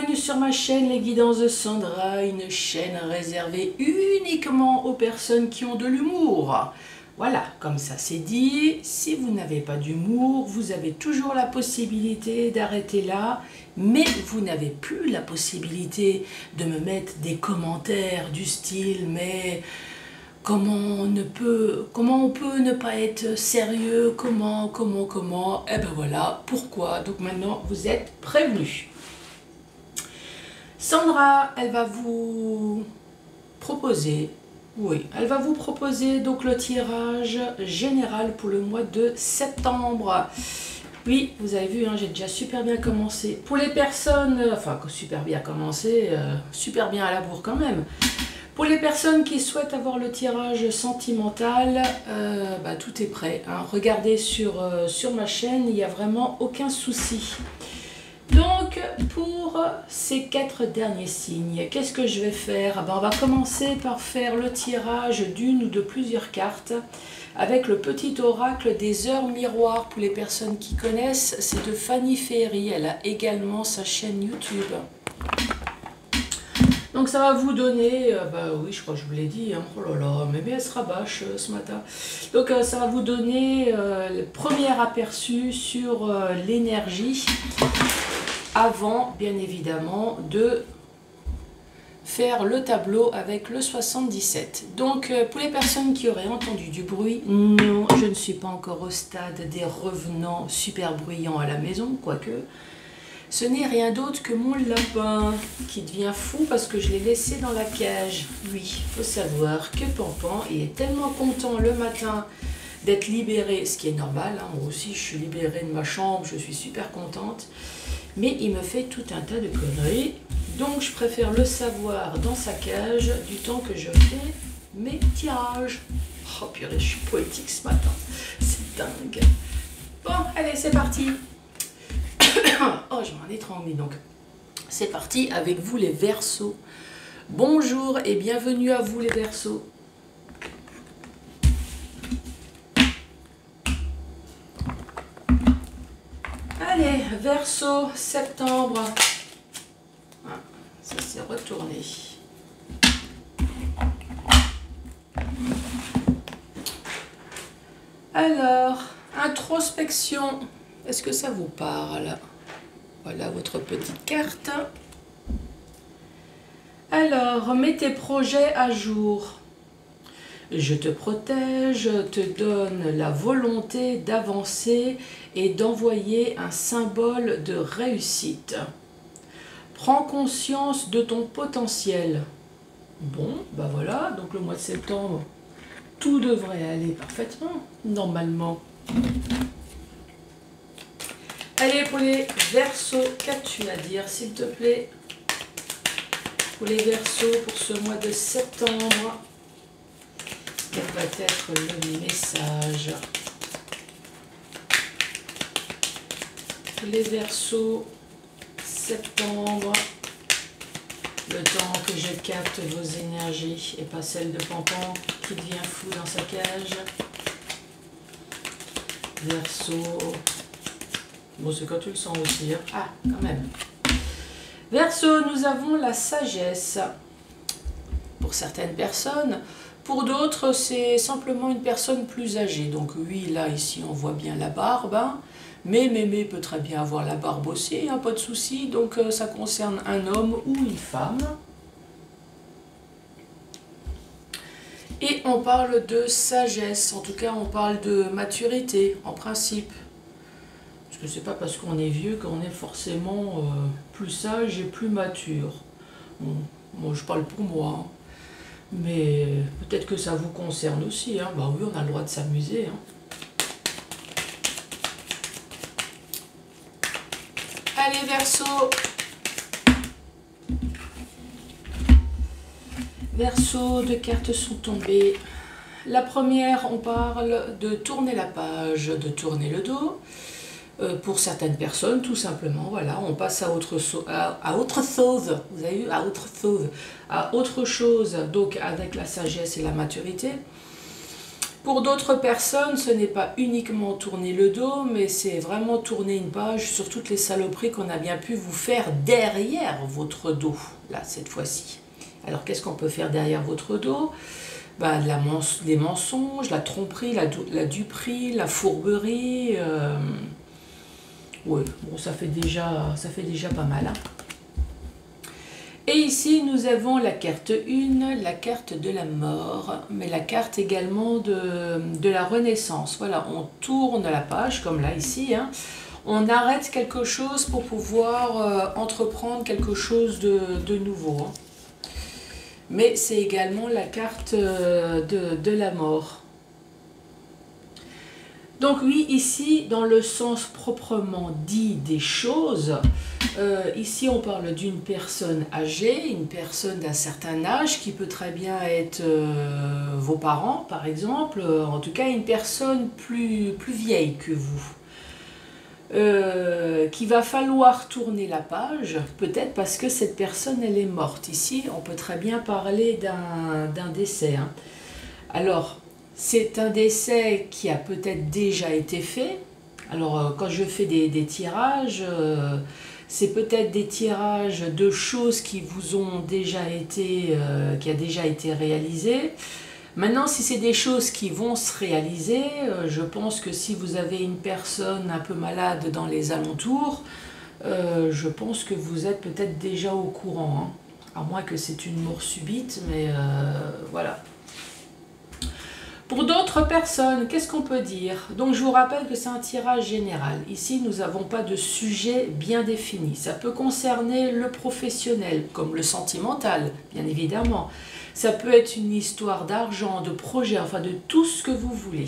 bienvenue sur ma chaîne Les Guidances de Sandra, une chaîne réservée uniquement aux personnes qui ont de l'humour. Voilà, comme ça c'est dit, si vous n'avez pas d'humour, vous avez toujours la possibilité d'arrêter là, mais vous n'avez plus la possibilité de me mettre des commentaires du style « mais comment on peut ne pas être sérieux, comment, et ben voilà, pourquoi, donc maintenant vous êtes prévenus. Sandra, elle va vous proposer, donc le tirage général pour le mois de septembre. Oui, vous avez vu, hein, j'ai déjà super bien commencé. Pour les personnes, super bien commencé, super bien à la bourre quand même. Pour les personnes qui souhaitent avoir le tirage sentimental, tout est prêt. Hein. Regardez sur ma chaîne, il n'y a vraiment aucun souci. Donc, pour ces 4 derniers signes, qu'est-ce que je vais faire? On va commencer par faire le tirage d'une ou de plusieurs cartes avec le petit oracle des heures miroirs. Pour les personnes qui connaissent, c'est de Fanny Ferry. Elle a également sa chaîne YouTube. Donc, ça va vous donner, oui, je crois que je vous l'ai dit, hein. Oh là là, mais elle se rabâche ce matin. Donc, ça va vous donner le premier aperçu sur l'énergie. Avant, bien évidemment, de faire le tableau avec le 77. Donc, pour les personnes qui auraient entendu du bruit, non, je ne suis pas encore au stade des revenants super bruyants à la maison, quoique. Ce n'est rien d'autre que mon lapin qui devient fou parce que je l'ai laissé dans la cage. Oui, il faut savoir que Pampan, il est tellement content le matin d'être libéré, ce qui est normal, hein, moi aussi je suis libérée de ma chambre, je suis super contente. Mais il me fait tout un tas de conneries, donc je préfère le savoir dans sa cage du temps que je fais mes tirages. Oh purée, je suis poétique ce matin, c'est dingue. Bon, allez, c'est parti. Oh, je m'en étrangle, donc c'est parti avec vous les Verseaux. Bonjour et bienvenue à vous les Verseaux. Allez, Verseau, septembre. Ah, ça s'est retourné. Alors, introspection. Est-ce que ça vous parle? Voilà votre petite carte. Alors, mets tes projets à jour. Je te protège, te donne la volonté d'avancer et d'envoyer un symbole de réussite. Prends conscience de ton potentiel. Bon, voilà, donc le mois de septembre, tout devrait aller parfaitement, normalement. Allez, pour les Verseaux, qu'as-tu à dire, s'il te plaît? Pour les Verseaux, pour ce mois de septembre, quel va être le message? Les Verseaux, septembre, le temps que je capte vos énergies et pas celle de Pampan qui devient fou dans sa cage. Verseau, bon c'est quand tu le sens aussi, hein. Ah, quand même. Verseau, nous avons la sagesse. Pour certaines personnes, pour d'autres, c'est simplement une personne plus âgée. Donc oui, là, ici, on voit bien la barbe. Hein. Mais mémé peut très bien avoir la barbe aussi, hein, pas de souci. Donc ça concerne un homme ou une femme. Et on parle de sagesse. En tout cas, on parle de maturité, en principe. Parce que c'est pas parce qu'on est vieux qu'on est forcément plus sage et plus mature. Bon, moi, je parle pour moi. Hein. Mais peut-être que ça vous concerne aussi, hein. Bah oui, on a le droit de s'amuser. Hein. Allez, Verseau. Verseau, 2 cartes sont tombées. La première, on parle de tourner la page, de tourner le dos. Pour certaines personnes, tout simplement, voilà, on passe à autre chose, vous avez vu, à autre chose, donc avec la sagesse et la maturité. Pour d'autres personnes, ce n'est pas uniquement tourner le dos, mais c'est vraiment tourner une page sur toutes les saloperies qu'on a bien pu vous faire derrière votre dos, là, cette fois-ci. Alors, qu'est-ce qu'on peut faire derrière votre dos? Ben, des mensonges, la tromperie, la duperie, la fourberie. Oui, bon, ça fait déjà pas mal. Hein. Et ici, nous avons la carte 1, la carte de la mort, mais la carte également de la renaissance. Voilà, on tourne la page, comme là, ici. Hein. On arrête quelque chose pour pouvoir entreprendre quelque chose de nouveau. Hein. Mais c'est également la carte de la mort. Donc oui, ici, dans le sens proprement dit des choses, ici on parle d'une personne âgée, une personne d'un certain âge, qui peut très bien être vos parents, par exemple, en tout cas une personne plus vieille que vous. Qu'il va falloir tourner la page, peut-être parce que cette personne, elle est morte. Ici, on peut très bien parler d'un décès. Hein. Alors, c'est un décès qui a peut-être déjà été fait. Alors, quand je fais des tirages, c'est peut-être des tirages de choses qui vous ont déjà été, qui a déjà été réalisé. Maintenant, si c'est des choses qui vont se réaliser, je pense que si vous avez une personne un peu malade dans les alentours, je pense que vous êtes peut-être déjà au courant. Hein. À moins que c'est une mort subite, mais voilà. Pour d'autres personnes, qu'est-ce qu'on peut dire? Donc je vous rappelle que c'est un tirage général. Ici, nous n'avons pas de sujet bien défini. Ça peut concerner le professionnel, comme le sentimental, bien évidemment. Ça peut être une histoire d'argent, de projet, enfin de tout ce que vous voulez.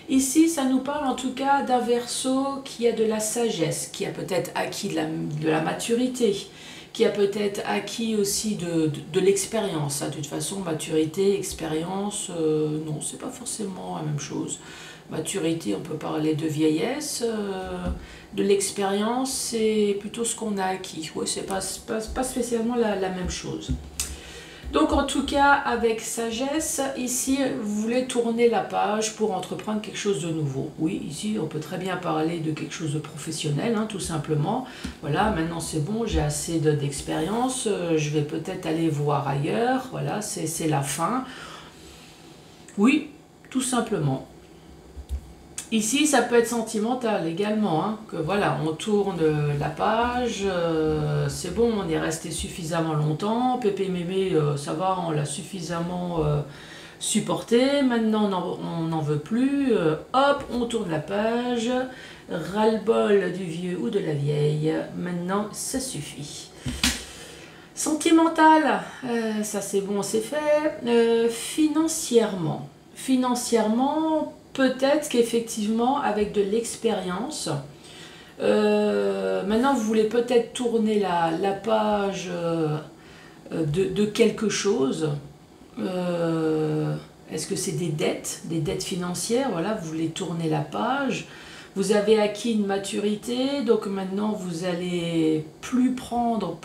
Ici, ça nous parle en tout cas d'un Verseau qui a de la sagesse, qui a peut-être acquis de la maturité, qui a peut-être acquis aussi de l'expérience. De toute façon, maturité, expérience, non, c'est pas forcément la même chose. Maturité, on peut parler de vieillesse. De l'expérience, c'est plutôt ce qu'on a acquis. Oui, c'est pas spécialement la même chose. Donc en tout cas, avec sagesse, ici, vous voulez tourner la page pour entreprendre quelque chose de nouveau. Oui, ici, on peut très bien parler de quelque chose de professionnel, hein, tout simplement. Voilà, maintenant c'est bon, j'ai assez d'expérience, je vais peut-être aller voir ailleurs. Voilà, c'est la fin. Oui, tout simplement. Ici, ça peut être sentimental également, hein, que voilà, on tourne la page, c'est bon, on est resté suffisamment longtemps, pépé mémé, ça va, on l'a suffisamment supporté, maintenant on n'en veut plus, hop, on tourne la page, ras-le-bol du vieux ou de la vieille, maintenant ça suffit. Sentimental, ça c'est bon, c'est fait. Financièrement, peut-être qu'effectivement, avec de l'expérience, maintenant vous voulez peut-être tourner la page de quelque chose. Est-ce que c'est des dettes financières? Voilà, vous voulez tourner la page. Vous avez acquis une maturité, donc maintenant vous allez plus prendre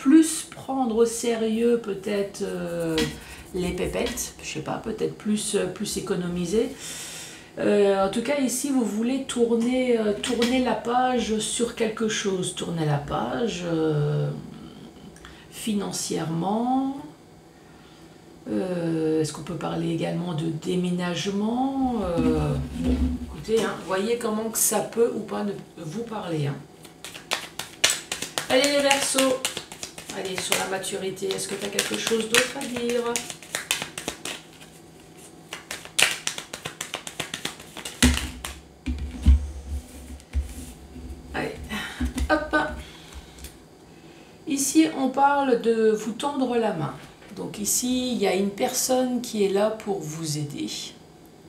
au sérieux peut-être les pépettes, je sais pas, peut-être plus économiser. En tout cas ici vous voulez tourner la page sur quelque chose, tourner la page financièrement. Est-ce qu'on peut parler également de déménagement? Bon, écoutez, hein, voyez comment que ça peut ou pas vous parler. Hein. Allez les Verseaux, allez sur la maturité, est-ce que tu as quelque chose d'autre à dire? Allez, hop. Ici on parle de vous tendre la main. Donc ici, il y a une personne qui est là pour vous aider.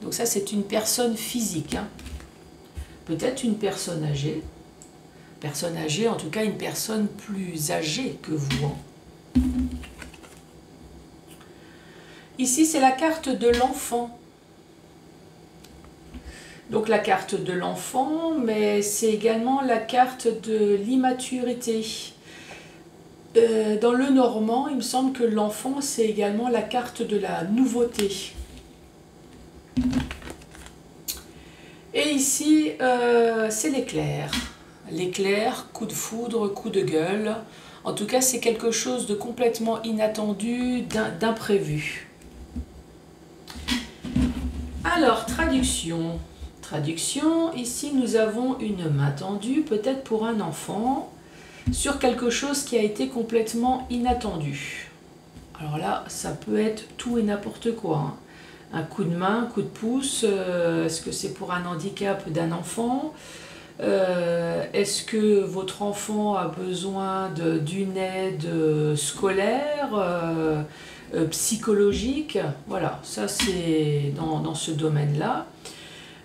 Donc ça, c'est une personne physique. Hein. Peut-être une personne âgée. Personne âgée, en tout cas une personne plus âgée que vous. Hein. Ici, c'est la carte de l'enfant. Donc la carte de l'enfant, mais c'est également la carte de l'immaturité. Dans le normand, il me semble que l'enfant, c'est également la carte de la nouveauté. Et ici, c'est l'éclair. L'éclair, coup de foudre, coup de gueule. En tout cas, c'est quelque chose de complètement inattendu, d'imprévu. Alors, traduction. Traduction, ici nous avons une main tendue, peut-être pour un enfant, sur quelque chose qui a été complètement inattendu. Alors là, ça peut être tout et n'importe quoi, hein. Un coup de main, un coup de pouce, est-ce que c'est pour un handicap d'un enfant? Est-ce que votre enfant a besoin d'une aide scolaire, psychologique? Voilà, ça c'est dans ce domaine-là.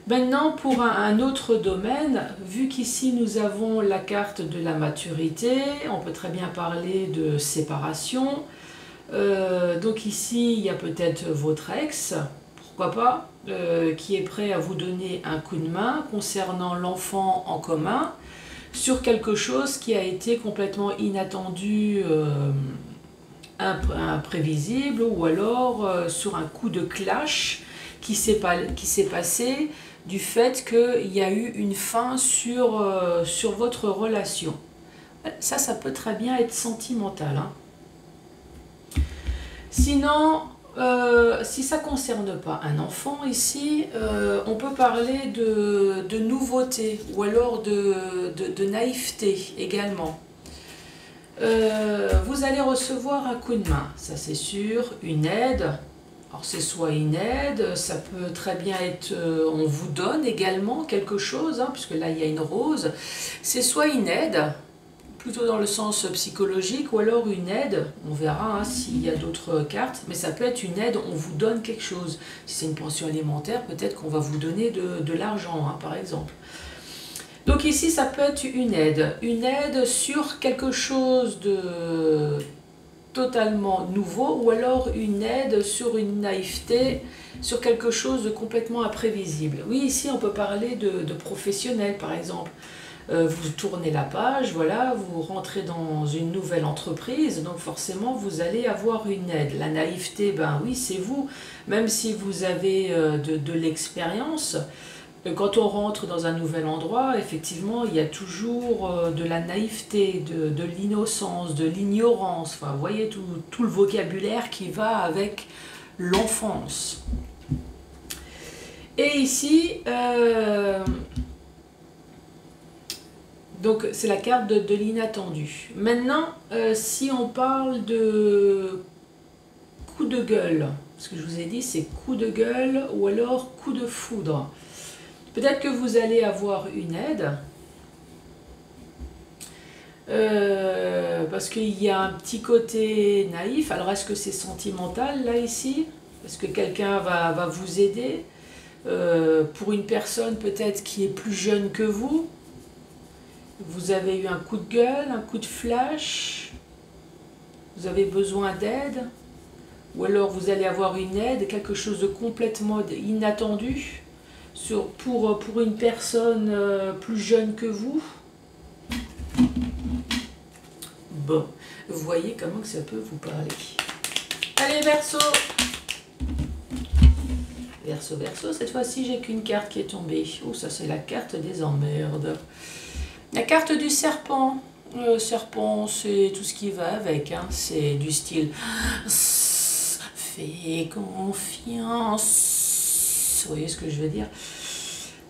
Maintenant, pour un autre domaine, vu qu'ici nous avons la carte de la maturité, on peut très bien parler de séparation. Donc ici, il y a peut-être votre ex, pourquoi pas, qui est prêt à vous donner un coup de main concernant l'enfant en commun, sur quelque chose qui a été complètement inattendu, imprévisible, ou alors sur un coup de clash qui s'est passé du fait qu'il y a eu une fin sur votre relation. Ça peut très bien être sentimental, hein. Sinon, si ça ne concerne pas un enfant ici, on peut parler de nouveauté ou alors de naïveté également. Vous allez recevoir un coup de main, ça c'est sûr, une aide. Alors c'est soit une aide, ça peut très bien être, on vous donne également quelque chose, hein, puisque là il y a une rose. C'est soit une aide, plutôt dans le sens psychologique, ou alors une aide, on verra, hein, s'il y a d'autres cartes, mais ça peut être une aide, on vous donne quelque chose. Si c'est une pension alimentaire, peut-être qu'on va vous donner de l'argent, hein, par exemple. Donc ici, ça peut être une aide sur quelque chose de totalement nouveau, ou alors une aide sur une naïveté, sur quelque chose de complètement imprévisible. Oui, ici, on peut parler de professionnel, par exemple. Vous tournez la page, voilà, vous rentrez dans une nouvelle entreprise, donc forcément vous allez avoir une aide. La naïveté, ben oui, c'est vous, même si vous avez de l'expérience. Quand on rentre dans un nouvel endroit, effectivement, il y a toujours de la naïveté, de l'innocence, de l'ignorance. Enfin, vous voyez tout le vocabulaire qui va avec l'enfance. Et ici, donc c'est la carte de l'inattendu. Maintenant, si on parle de coup de gueule, ce que je vous ai dit, c'est coup de gueule ou alors coup de foudre. Peut-être que vous allez avoir une aide, parce qu'il y a un petit côté naïf. Alors est-ce que c'est sentimental là ici? Est-ce que quelqu'un va vous aider? Pour une personne peut-être qui est plus jeune que vous avez eu un coup de gueule, un coup de flash, vous avez besoin d'aide, ou alors vous allez avoir une aide, quelque chose de complètement inattendu pour une personne plus jeune que vous. Bon, vous voyez comment que ça peut vous parler. Allez, Verseau! Verseau, Verseau, cette fois-ci j'ai qu'une carte qui est tombée. Oh, ça c'est la carte des emmerdes. La carte du serpent. Le serpent, c'est tout ce qui va avec, hein. C'est du style fais confiance. Vous voyez ce que je veux dire?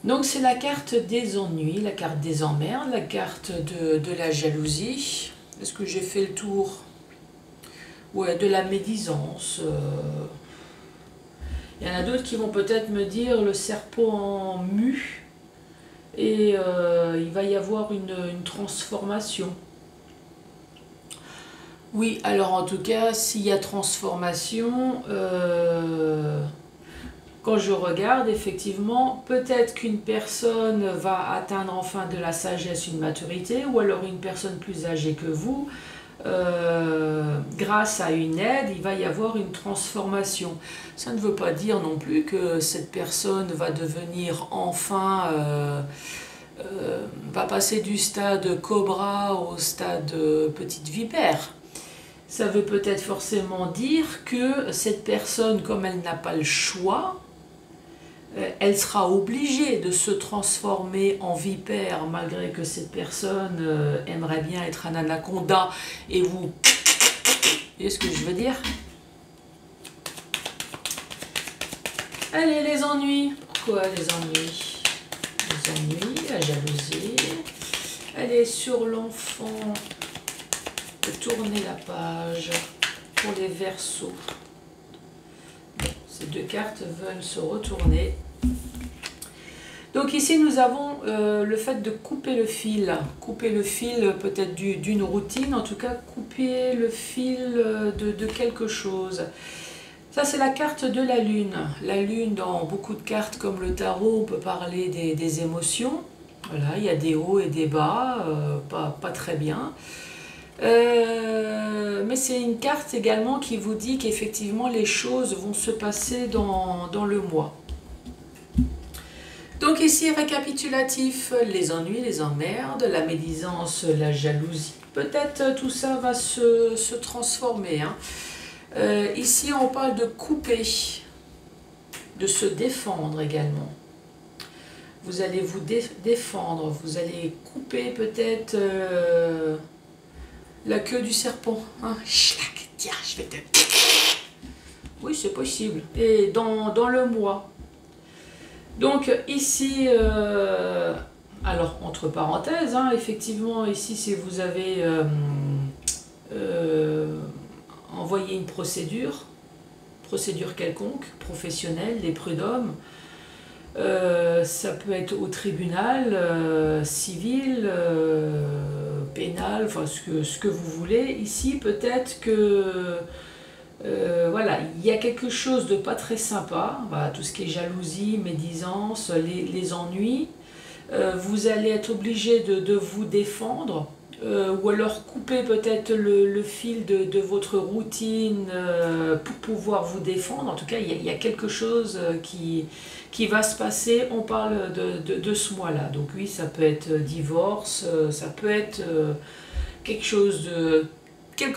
Donc c'est la carte des ennuis, la carte des emmerdes, la carte de la jalousie. Est-ce que j'ai fait le tour? Ouais, de la médisance. Il y en a d'autres qui vont peut-être me dire le serpent mue. Et il va y avoir une transformation. Oui, alors en tout cas, s'il y a transformation, quand je regarde, effectivement, peut-être qu'une personne va atteindre enfin de la sagesse, une maturité, ou alors une personne plus âgée que vous, grâce à une aide, il va y avoir une transformation. Ça ne veut pas dire non plus que cette personne va devenir enfin, va passer du stade cobra au stade petite vipère. Ça veut peut-être forcément dire que cette personne, comme elle n'a pas le choix, elle sera obligée de se transformer en vipère malgré que cette personne aimerait bien être un anaconda et vous... Vous voyez ce que je veux dire? Allez, les ennuis. Quoi, les ennuis? Les ennuis, la jalousie. Allez, sur l'enfant, tourner la page pour les Verseaux. Ces deux cartes veulent se retourner. Donc ici, nous avons le fait de couper le fil. Couper le fil peut-être d'une routine, en tout cas couper le fil de quelque chose. Ça, c'est la carte de la Lune. La Lune, dans beaucoup de cartes comme le tarot, on peut parler des émotions. Voilà, il y a des hauts et des bas, pas très bien. Mais c'est une carte également qui vous dit qu'effectivement les choses vont se passer dans le mois. Donc ici, récapitulatif, les ennuis, les emmerdes, la médisance, la jalousie. Peut-être tout ça va se transformer. Hein. Ici, on parle de couper, de se défendre également. Vous allez vous défendre, vous allez couper peut-être la queue du serpent. Hein. Tiens, je vais te... Oui, c'est possible. Et dans le mois. Donc ici, alors entre parenthèses, hein, effectivement, ici, si vous avez envoyé une procédure quelconque, professionnelle, des prud'hommes, ça peut être au tribunal, civil, pénal, enfin ce que vous voulez. Ici, peut-être que voilà, il y a quelque chose de pas très sympa, voilà, tout ce qui est jalousie, médisance, les ennuis. Vous allez être obligé de vous défendre, ou alors couper peut-être le fil de votre routine pour pouvoir vous défendre. En tout cas, il y a quelque chose qui va se passer. On parle de ce mois-là. Donc oui, ça peut être divorce, ça peut être quelque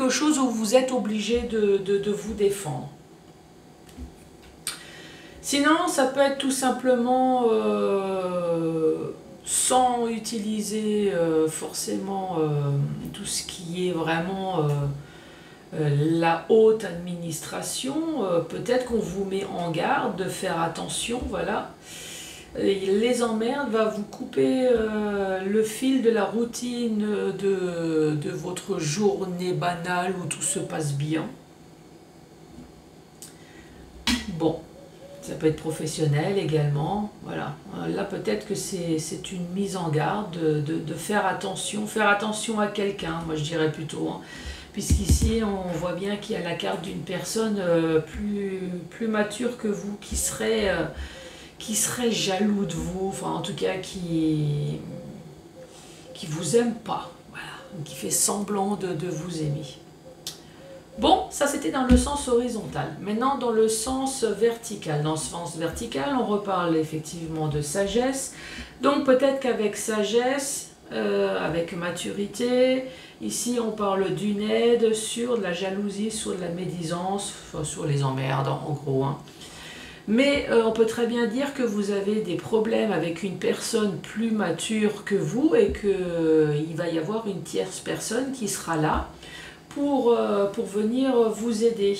chose où vous êtes obligé de vous défendre. Sinon, ça peut être tout simplement sans utiliser forcément tout ce qui est vraiment la haute administration. Peut-être qu'on vous met en garde de faire attention, voilà. Les emmerdes va vous couper le fil de la routine de votre journée banale où tout se passe bien. Bon, ça peut être professionnel également. Voilà. Là, peut-être que c'est une mise en garde de faire attention à quelqu'un, moi je dirais plutôt. Hein. Puisqu'ici, on voit bien qu'il y a la carte d'une personne plus mature que vous qui serait jaloux de vous, enfin en tout cas qui vous aime pas, voilà, qui fait semblant de vous aimer. Bon, ça c'était dans le sens horizontal. Maintenant dans le sens vertical. Dans ce sens vertical, on reparle effectivement de sagesse. Donc peut-être qu'avec sagesse, avec maturité, ici on parle d'une aide sur de la jalousie, sur de la médisance, enfin, sur les emmerdes en gros. Hein. Mais on peut très bien dire que vous avez des problèmes avec une personne plus mature que vous et qu'il va y avoir une tierce personne qui sera là pour venir vous aider.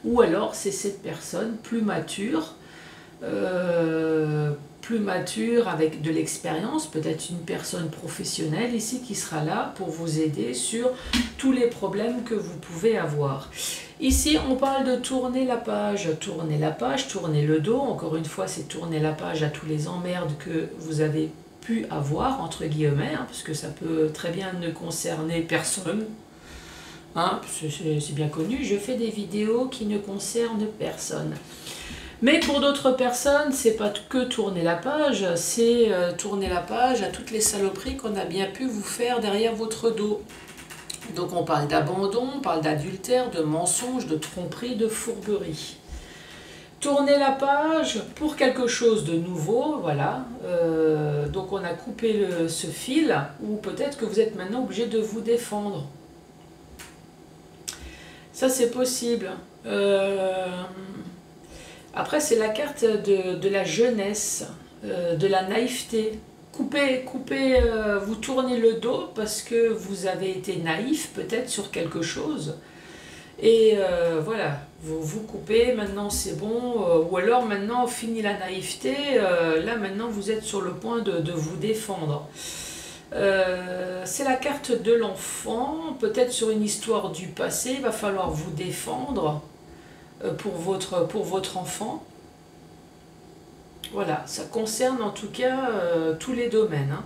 Ou alors c'est cette personne plus mature avec de l'expérience, peut-être une personne professionnelle ici qui sera là pour vous aider sur tous les problèmes que vous pouvez avoir. Ici, on parle de tourner la page, tourner le dos. Encore une fois, c'est tourner la page à tous les emmerdes que vous avez pu avoir, entre guillemets, hein, parce que ça peut très bien ne concerner personne. Hein, c'est bien connu, je fais des vidéos qui ne concernent personne. Mais pour d'autres personnes, c'est pas que tourner la page, c'est tourner la page à toutes les saloperies qu'on a bien pu vous faire derrière votre dos. Donc on parle d'abandon, on parle d'adultère, de mensonge, de tromperie, de fourberie. Tourner la page pour quelque chose de nouveau, voilà. Donc on a coupé ce fil, ou peut-être que vous êtes maintenant obligé de vous défendre. Ça c'est possible. Après, c'est la carte de la jeunesse, de la naïveté. Vous tournez le dos parce que vous avez été naïf peut-être sur quelque chose. Et voilà, vous coupez, maintenant c'est bon, ou alors maintenant fini la naïveté, là maintenant vous êtes sur le point de vous défendre. C'est la carte de l'enfant, peut-être sur une histoire du passé, il va falloir vous défendre pour votre enfant. Voilà, ça concerne en tout cas tous les domaines. Hein.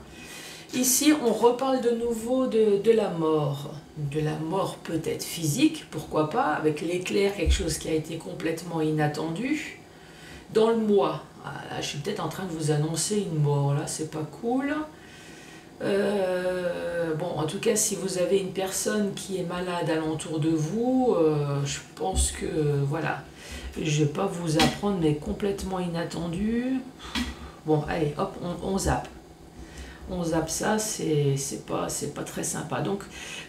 Ici, on reparle de nouveau de la mort. De la mort peut-être physique, pourquoi pas, avec l'éclair, quelque chose qui a été complètement inattendu. Dans le mois, ah, là, je suis peut-être en train de vous annoncer une mort, là, c'est pas cool. Bon, en tout cas, si vous avez une personne qui est malade alentour de vous, je pense que, voilà, je vais pas vous apprendre, mais complètement inattendu. Bon, allez, hop, on zappe. On zappe ça, c'est pas très sympa. Donc,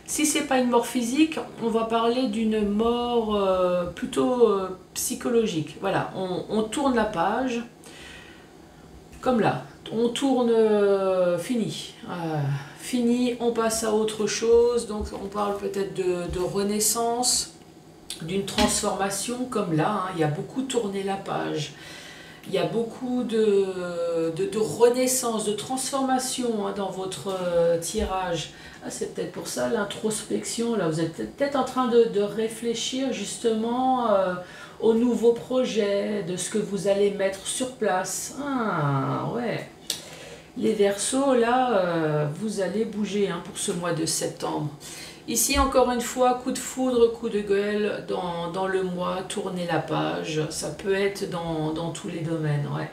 si c'est pas une mort physique, on va parler d'une mort plutôt psychologique. Voilà, on tourne la page, comme là. On tourne, fini. Fini, on passe à autre chose. Donc, on parle peut-être de renaissance, d'une transformation, comme là. Hein, il y a beaucoup tourné la page. Il y a beaucoup de renaissance, de transformation hein, dans votre tirage. Ah, c'est peut-être pour ça l'introspection. Là, vous êtes peut-être en train de réfléchir justement aux nouveaux projets, de ce que vous allez mettre sur place. Ah, ouais. Les Verseaux, là, vous allez bouger hein, pour ce mois de septembre. Ici, encore une fois, coup de foudre, coup de gueule dans le mois, tournez la page. Ça peut être dans tous les domaines, ouais.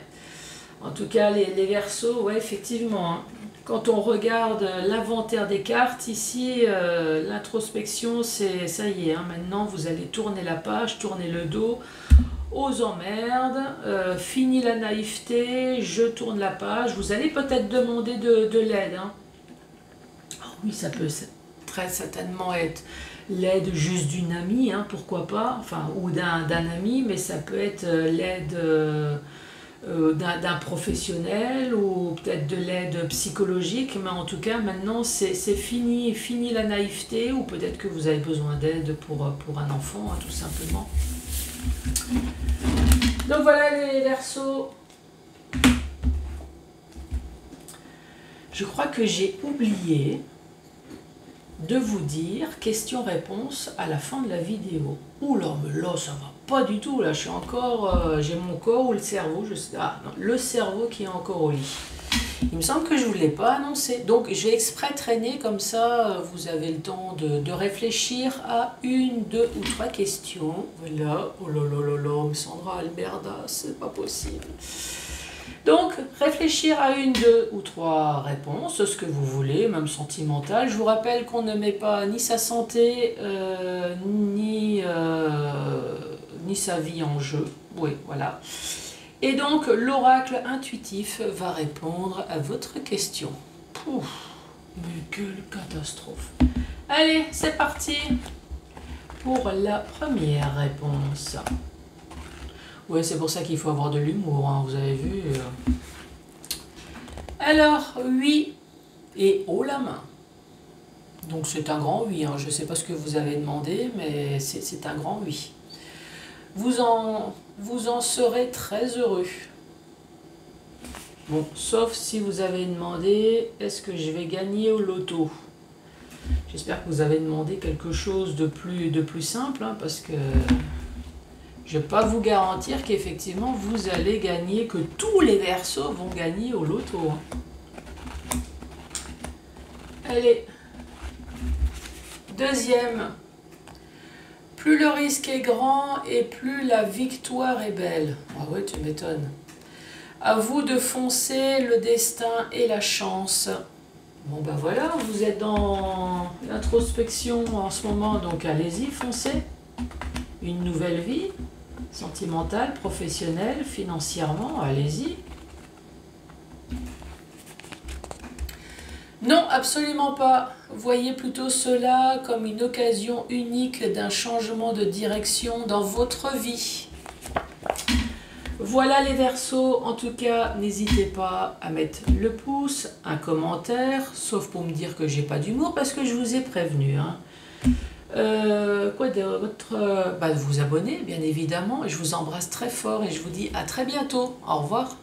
En tout cas, les Verseaux, ouais, effectivement. Hein. Quand on regarde l'inventaire des cartes, ici, l'introspection, c'est ça y est. Hein, maintenant, vous allez tourner la page, tourner le dos aux emmerdes, fini la naïveté, je tourne la page. Vous allez peut-être demander de l'aide. Hein. Oh, oui, ça peut très certainement être l'aide juste d'une amie, hein, pourquoi pas, enfin, ou d'un ami, mais ça peut être l'aide d'un professionnel ou peut-être de l'aide psychologique, mais en tout cas maintenant c'est fini la naïveté, ou peut-être que vous avez besoin d'aide pour un enfant, hein, tout simplement. Donc voilà les Verseaux. Je crois que j'ai oublié de vous dire question-réponse à la fin de la vidéo. Ouh là, mais là ça va pas du tout, là je suis encore, j'ai mon corps ou le cerveau, je sais, ah non, le cerveau qui est encore au lit. Il me semble que je ne vous l'ai pas annoncé, donc j'ai exprès traîné comme ça, vous avez le temps de réfléchir à une, deux ou trois questions. Voilà, oh là là là là, mais Sandra Alberda, c'est pas possible. Donc, réfléchir à une, deux ou trois réponses, ce que vous voulez, même sentimentale. Je vous rappelle qu'on ne met pas ni sa santé, ni sa vie en jeu. Oui, voilà. Et donc, l'oracle intuitif va répondre à votre question. Pouf, mais quelle catastrophe. Allez, c'est parti pour la première réponse. Oui, c'est pour ça qu'il faut avoir de l'humour, hein, vous avez vu. Alors, oui et haut la main. Donc c'est un grand oui, hein. Je ne sais pas ce que vous avez demandé, mais c'est un grand oui. Vous en serez très heureux. Bon, sauf si vous avez demandé, est-ce que je vais gagner au loto? J'espère que vous avez demandé quelque chose de plus simple, hein, parce que je ne vais pas vous garantir qu'effectivement vous allez gagner, que tous les Verseaux vont gagner au loto. Hein. Allez, deuxième. Plus le risque est grand et plus la victoire est belle. Ah ouais, tu m'étonnes. À vous de foncer, le destin et la chance. Bon ben voilà, vous êtes dans l'introspection en ce moment, donc allez-y, foncez. Une nouvelle vie, sentimentale, professionnelle, financièrement, allez-y. Non, absolument pas. Voyez plutôt cela comme une occasion unique d'un changement de direction dans votre vie. Voilà les Verseaux, en tout cas, n'hésitez pas à mettre le pouce, un commentaire, sauf pour me dire que j'ai pas d'humour, parce que je vous ai prévenu. Hein. Quoi d'autre? Bah, vous abonner, bien évidemment. Je vous embrasse très fort et je vous dis à très bientôt. Au revoir.